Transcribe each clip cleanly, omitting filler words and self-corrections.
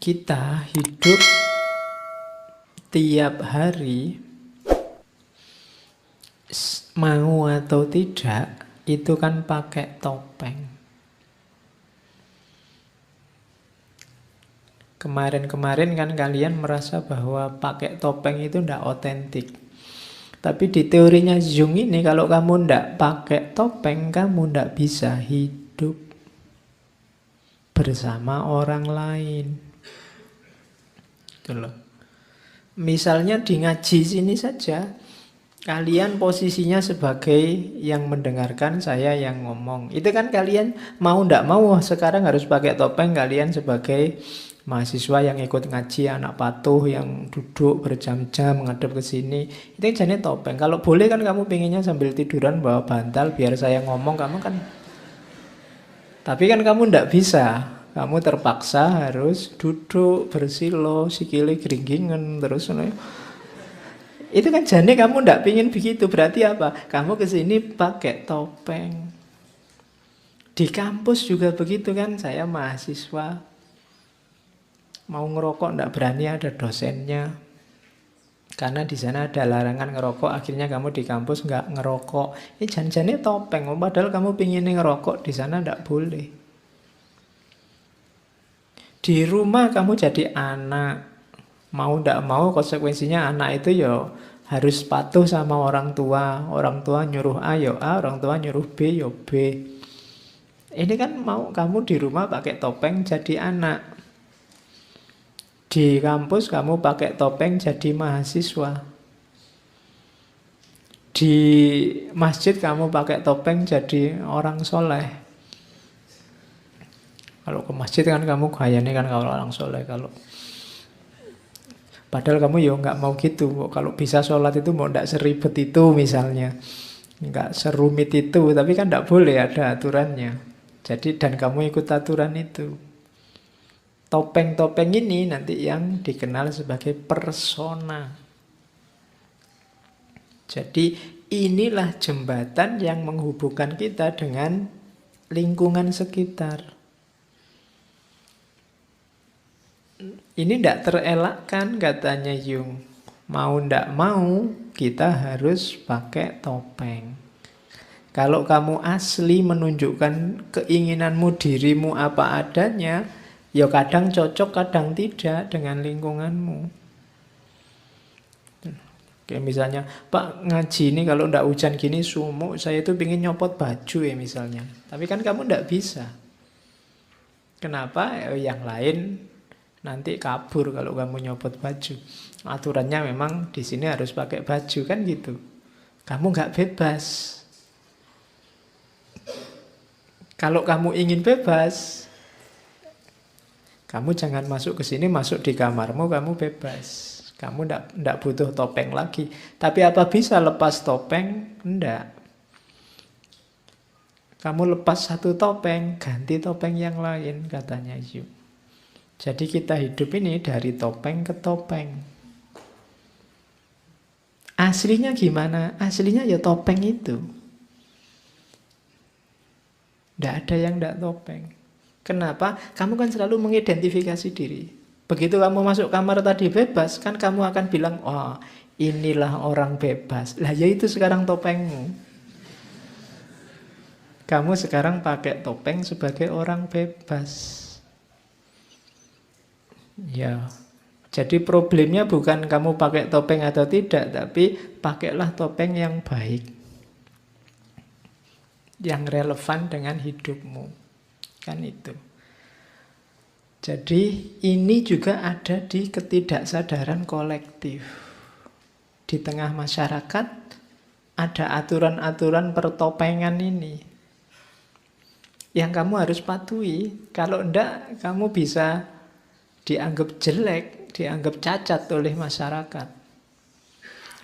Kita hidup tiap hari, mau atau tidak, itu kan pakai topeng. Kemarin-kemarin kan kalian merasa bahwa pakai topeng itu tidak otentik. Tapi di teorinya Jung ini, kalau kamu tidak pakai topeng, kamu tidak bisa hidup bersama orang lain. Gitu loh. Misalnya di ngaji sini saja, kalian posisinya sebagai yang mendengarkan, saya yang ngomong. Itu kan kalian mau ndak mau sekarang harus pakai topeng. Kalian sebagai mahasiswa yang ikut ngaji, anak patuh yang duduk berjam-jam menghadap ke sini, itu jadi topeng. Kalau boleh kan kamu pinginnya sambil tiduran bawa bantal biar saya ngomong, kamu kan. Tapi kan kamu ndak bisa. Kamu terpaksa harus duduk bersilo, sikile geringgingan terus. Itu kan jane kamu ndak pingin begitu. Berarti apa? Kamu kesini pakai topeng. Di kampus juga begitu kan. Saya mahasiswa, mau ngerokok ndak berani, ada dosennya. Karena di sana ada larangan ngerokok. Akhirnya kamu di kampus nggak ngerokok. Ini jan-jane topeng. Padahal kamu pingin ngerokok, di sana ndak boleh. Di rumah kamu jadi anak, mau ndak mau konsekuensinya anak itu ya harus patuh sama orang tua. Orang tua nyuruh A ya A, orang tua nyuruh B ya B. Ini kan mau kamu di rumah pakai topeng jadi anak. Di kampus kamu pakai topeng jadi mahasiswa. Di masjid kamu pakai topeng jadi orang soleh. Kalau ke masjid kan kamu gayanya kan kalau orang soleh. Padahal kamu ya nggak mau gitu. Kalau bisa sholat itu mau nggak seribet itu misalnya, nggak serumit itu. Tapi kan nggak boleh, ada aturannya. Jadi dan kamu ikut aturan itu. Topeng-topeng ini nanti yang dikenal sebagai persona. Jadi inilah jembatan yang menghubungkan kita dengan lingkungan sekitar. Ini tidak terelakkan katanya Jung. Mau tidak mau kita harus pakai topeng. Kalau kamu asli menunjukkan keinginanmu, dirimu apa adanya, ya kadang cocok, kadang tidak dengan lingkunganmu. Kayak misalnya, Pak ngaji ini kalau tidak hujan gini sumuk, saya itu ingin nyopot baju ya misalnya. Tapi kan kamu tidak bisa. Kenapa? Yang lain nanti kabur kalau kamu nyopot baju. Aturannya memang di sini harus pakai baju kan gitu. Kamu nggak bebas. Kalau kamu ingin bebas, kamu jangan masuk ke sini, masuk di kamarmu, kamu bebas. Kamu nggak butuh topeng lagi. Tapi apa bisa lepas topeng? Enggak. Kamu lepas satu topeng, ganti topeng yang lain, katanya Yu. Jadi kita hidup ini dari topeng ke topeng. Aslinya gimana? Aslinya ya topeng itu. Tidak ada yang tidak topeng. Kenapa? Kamu kan selalu mengidentifikasi diri. Begitu kamu masuk kamar tadi bebas, kan kamu akan bilang, oh inilah orang bebas. Lah ya itu sekarang topengmu. Kamu sekarang pakai topeng sebagai orang bebas. Ya, jadi problemnya bukan kamu pakai topeng atau tidak, tapi pakailah topeng yang baik, yang relevan dengan hidupmu. Kan itu. Jadi ini juga ada di ketidaksadaran kolektif. Di tengah masyarakat ada aturan-aturan pertopengan ini yang kamu harus patuhi. Kalau enggak, kamu bisa dianggap jelek, dianggap cacat oleh masyarakat.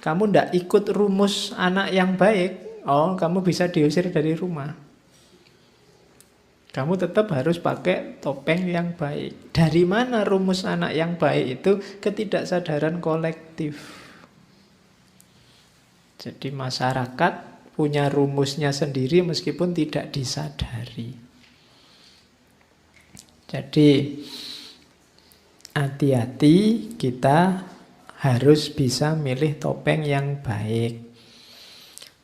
Kamu ndak ikut rumus anak yang baik, oh kamu bisa diusir dari rumah. Kamu tetap harus pakai topeng yang baik. Dari mana rumus anak yang baik itu? Ketidaksadaran kolektif. Jadi masyarakat punya rumusnya sendiri meskipun tidak disadari. Jadi hati-hati, kita harus bisa milih topeng yang baik.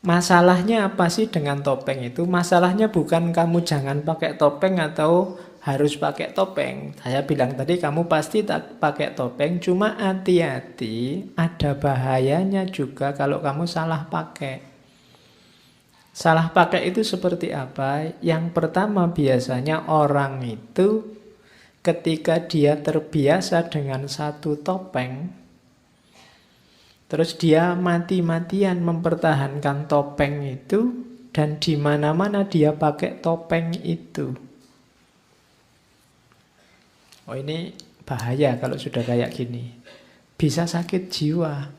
Masalahnya apa sih dengan topeng itu? Masalahnya bukan kamu jangan pakai topeng atau harus pakai topeng. Saya bilang tadi kamu pasti tak pakai topeng, cuma hati-hati, ada bahayanya juga kalau kamu salah pakai. Salah pakai itu seperti apa? Yang pertama biasanya orang itu ketika dia terbiasa dengan satu topeng, terus dia mati-matian mempertahankan topeng itu, dan di mana-mana dia pakai topeng itu. Oh, ini bahaya kalau sudah kayak gini. Bisa sakit jiwa.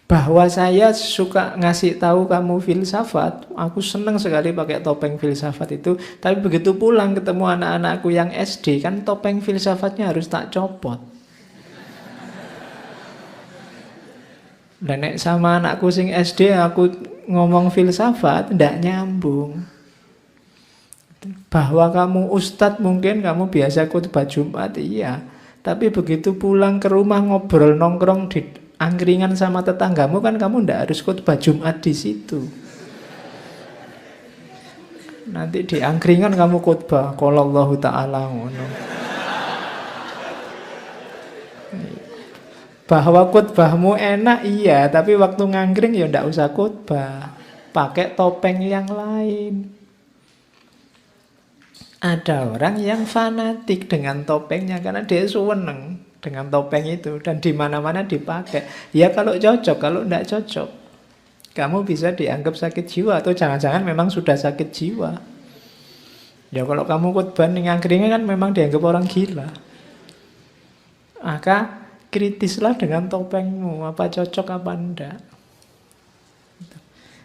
Bahwa saya suka ngasih tahu kamu filsafat, aku senang sekali pakai topeng filsafat itu, tapi begitu pulang ketemu anak-anakku yang SD, kan topeng filsafatnya harus tak copot. Dan sama anakku sing SD aku ngomong filsafat, ndak nyambung. Bahwa kamu ustadz mungkin kamu biasa khutbah Jumat, iya. Tapi begitu pulang ke rumah ngobrol nongkrong di angkringan sama tetanggamu, kan kamu ndak harus khutbah Jumat di situ. Nanti di angkringan kamu khutbah qalallahu ta'ala ngono. Bahwa khutbahmu enak iya, tapi waktu ngangkring ya ndak usah khutbah. Pakai topeng yang lain. Ada orang yang fanatik dengan topengnya karena dia seneng dengan topeng itu dan di mana-mana dipakai. Ya kalau cocok, kalau tidak cocok, kamu bisa dianggap sakit jiwa atau jangan-jangan memang sudah sakit jiwa. Ya kalau kamu khotbah ning angkringan kan memang dianggap orang gila. Maka kritislah dengan topengmu, apa cocok apa enggak.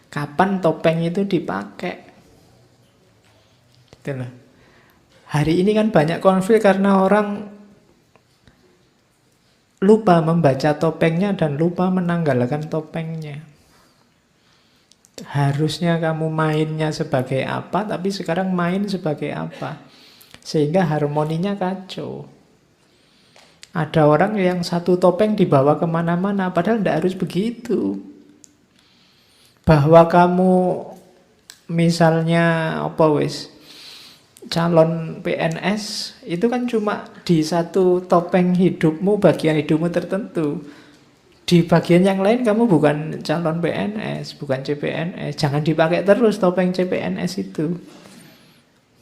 Kapan topeng itu dipakai? Gitu loh. Hari ini kan banyak konflik karena orang lupa membaca topengnya dan lupa menanggalkan topengnya. Harusnya kamu mainnya sebagai apa, tapi sekarang main sebagai apa. Sehingga harmoninya kacau. Ada orang yang satu topeng dibawa kemana-mana, padahal tidak harus begitu. Bahwa kamu misalnya apa wis calon PNS itu kan cuma di satu topeng hidupmu, bagian hidupmu tertentu. Di bagian yang lain kamu bukan calon PNS, bukan CPNS. Jangan dipakai terus topeng CPNS itu.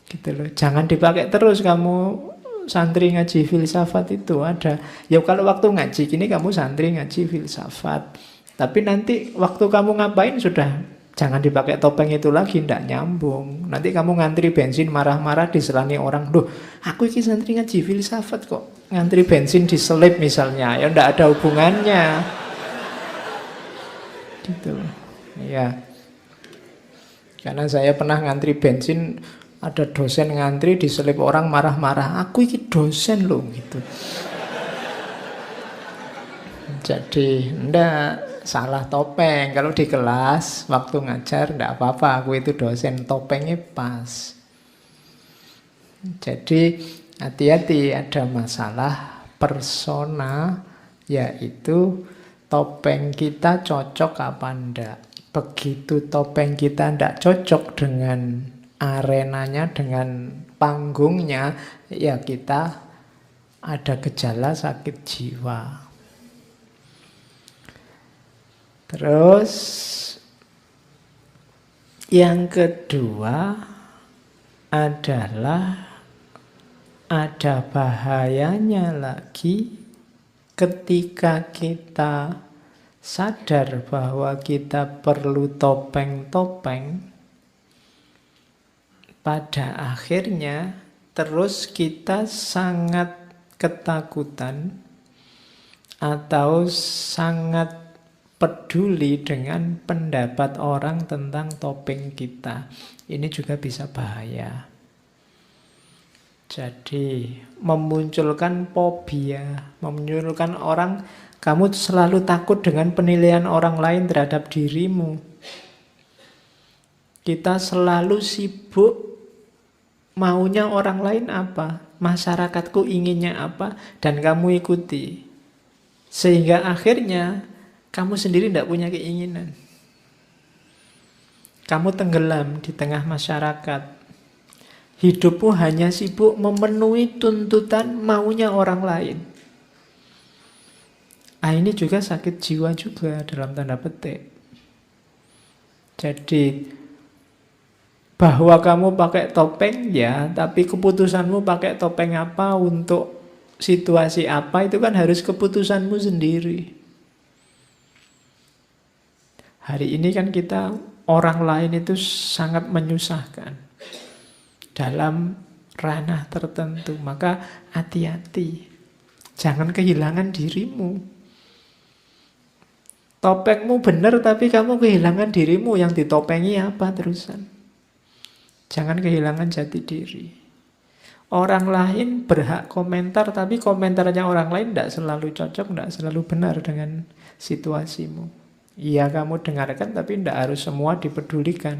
Gitu loh. Jangan dipakai terus kamu santri ngaji filsafat itu ada. Ya kalau waktu ngaji gini kamu santri ngaji filsafat. Tapi nanti waktu kamu ngapain sudah jangan dipakai topeng itu lagi, ndak nyambung. Nanti kamu ngantri bensin marah-marah diselani orang, "Duh, aku ini santri ngaji filsafat kok ngantri bensin diselip misalnya." Ya ndak ada hubungannya. Gitu. Ya. Karena saya pernah ngantri bensin, ada dosen ngantri diselip orang marah-marah, "Aku ini dosen loh," gitu. Jadi ndak salah topeng. Kalau di kelas waktu ngajar ndak apa-apa, aku itu dosen, topengnya pas. Jadi hati-hati, ada masalah persona, yaitu topeng kita cocok apa ndak. Begitu topeng kita ndak cocok dengan arenanya, dengan panggungnya, ya kita ada gejala sakit jiwa. Terus yang kedua adalah ada bahayanya lagi ketika kita sadar bahwa kita perlu topeng-topeng, pada akhirnya terus kita sangat ketakutan atau sangat peduli dengan pendapat orang tentang topeng kita. Ini juga bisa bahaya. Jadi memunculkan fobia, memunculkan orang, kamu selalu takut dengan penilaian orang lain terhadap dirimu. Kita selalu sibuk Maunya orang lain apa? Masyarakatku inginnya apa? Dan kamu ikuti. Sehingga akhirnya kamu sendiri tidak punya keinginan. Kamu tenggelam di tengah masyarakat. Hidupmu hanya sibuk memenuhi tuntutan maunya orang lain. Ini juga sakit jiwa juga dalam tanda petik. Jadi bahwa kamu pakai topeng ya, tapi keputusanmu pakai topeng apa untuk situasi apa itu kan harus keputusanmu sendiri. Hari ini kan kita orang lain itu sangat menyusahkan dalam ranah tertentu. Maka hati-hati, jangan kehilangan dirimu. Topengmu benar tapi kamu kehilangan dirimu, yang ditopengi apa terusan? Jangan kehilangan jati diri. Orang lain berhak komentar, tapi komentarnya orang lain tidak selalu cocok, tidak selalu benar dengan situasimu. Iya, kamu dengarkan, tapi tidak harus semua dipedulikan.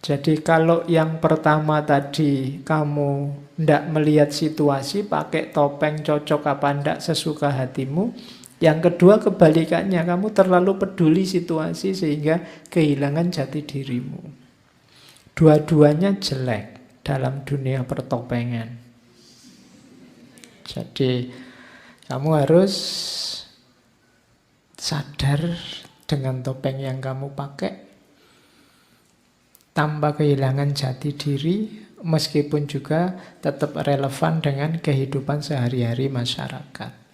Jadi kalau yang pertama tadi kamu tidak melihat situasi, pakai topeng cocok apa tidak sesuka hatimu. Yang kedua kebalikannya, kamu terlalu peduli situasi sehingga kehilangan jati dirimu. Dua-duanya jelek dalam dunia pertopengan. Jadi kamu harus sadar dengan topeng yang kamu pakai, tanpa kehilangan jati diri, meskipun juga tetap relevan dengan kehidupan sehari-hari masyarakat.